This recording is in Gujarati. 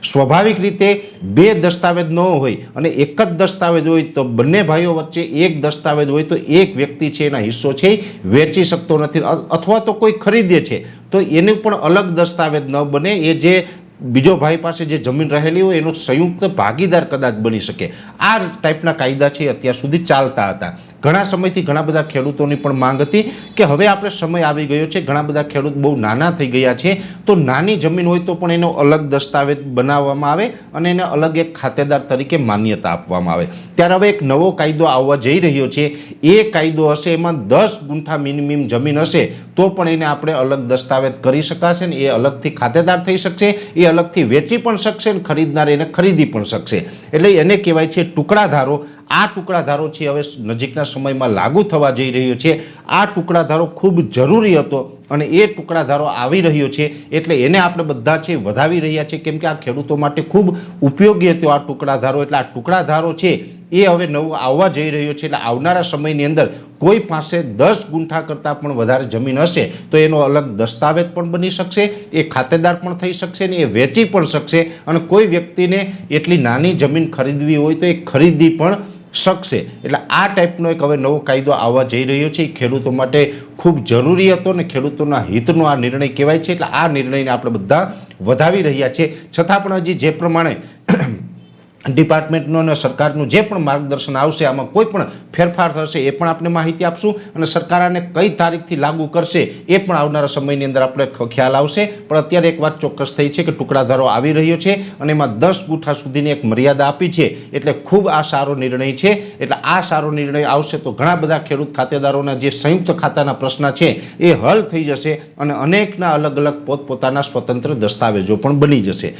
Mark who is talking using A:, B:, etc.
A: સ્વાભાવિક રીતે બે દસ્તાવેજ ન હોય અને એક જ દસ્તાવેજ હોય તો બંને ભાઈઓ વચ્ચે એક દસ્તાવેજ હોય તો એક વ્યક્તિ છે એના હિસ્સો છે વેચી શકતો નથી, અથવા તો કોઈ ખરીદે છે તો એને પણ અલગ દસ્તાવેજ ન બને, એ જે બીજો ભાઈ પાસે જે જમીન રહેલી હોય એનો સંયુક્ત ભાગીદાર કદાચ બની શકે। આ ટાઈપના કાયદા છે અત્યાર સુધી ચાલતા હતા। ઘણા સમયથી ઘણા બધા ખેડૂતોની પણ માંગ હતી કે હવે આપણે સમય આવી ગયો છે, ઘણા બધા ખેડૂત બહુ નાના થઈ ગયા છે, તો નાની જમીન હોય તો પણ એનો અલગ દસ્તાવેજ બનાવવામાં આવે અને એને અલગ એક ખાતેદાર તરીકે માન્યતા આપવામાં આવે। ત્યારે હવે એક નવો કાયદો આવવા જઈ રહ્યો છે। એ કાયદો હશે એમાં 10 ગુંઠા મિનિમમ જમીન હશે તો પણ એને આપણે અલગ દસ્તાવેજ કરી શકાશે ને એ અલગથી ખાતેદાર થઈ શકશે, એ અલગથી વેચી પણ શકશે ને ખરીદનાર એને ખરીદી પણ શકશે। એટલે એને કહેવાય છે ટુકડાધારો। આ ટુકડાધારો છે હવે નજીકના સમયમાં લાગુ થવા જઈ રહ્યો છે। આ ટુકડાધારો ખૂબ જરૂરી હતો અને એ ટુકડાધારો આવી રહ્યો છે એટલે એને આપણે બધા છે વધાવી રહ્યા છે, કેમ કે આ ખેડૂતો માટે ખૂબ ઉપયોગી હતો આ ટુકડાધારો। એટલે આ ટુકડાધારો છે એ હવે નવો આવવા જઈ રહ્યો છે। એટલે આવનારા સમયની અંદર કોઈ પાસે 10 ગુંઠા કરતાં પણ વધારે જમીન હશે તો એનો અલગ દસ્તાવેજ પણ બની શકશે, એ ખાતેદાર પણ થઈ શકશે ને એ વેચી પણ શકશે, અને કોઈ વ્યક્તિને એટલી નાની જમીન ખરીદવી હોય તો એ ખરીદી પણ શકશે। એટલે આ ટાઈપનો એક હવે નવો કાયદો આવવા જઈ રહ્યો છે, એ ખેડૂતો માટે ખૂબ જરૂરી હતો ને ખેડૂતોના હિતનો આ નિર્ણય કહેવાય છે। એટલે આ નિર્ણયને આપણે બધા વધાવી રહ્યા છીએ। છતાં પણ હજી જે પ્રમાણે ડિપાર્ટમેન્ટનું અને સરકારનું જે પણ માર્ગદર્શન આવશે આમાં કોઈ પણ ફેરફાર થશે એ પણ આપણે માહિતી આપશું, અને સરકાર આને કઈ તારીખથી લાગુ કરશે એ પણ આવનારા સમયની અંદર આપણે ખ્યાલ આવશે। પણ અત્યારે એક વાત ચોક્કસ થઈ છે કે ટુકડાધારો આવી રહ્યો છે અને એમાં 10 ગુંઠા સુધીની એક મર્યાદા આપી છે, એટલે ખૂબ આ સારો નિર્ણય છે। એટલે આ સારો નિર્ણય આવશે તો ઘણા બધા ખેડૂત ખાતેદારોના જે સંયુક્ત ખાતાના પ્રશ્ન છે એ હલ થઈ જશે અને અનેકના અલગ અલગ પોતપોતાના સ્વતંત્ર દસ્તાવેજો પણ બની જશે।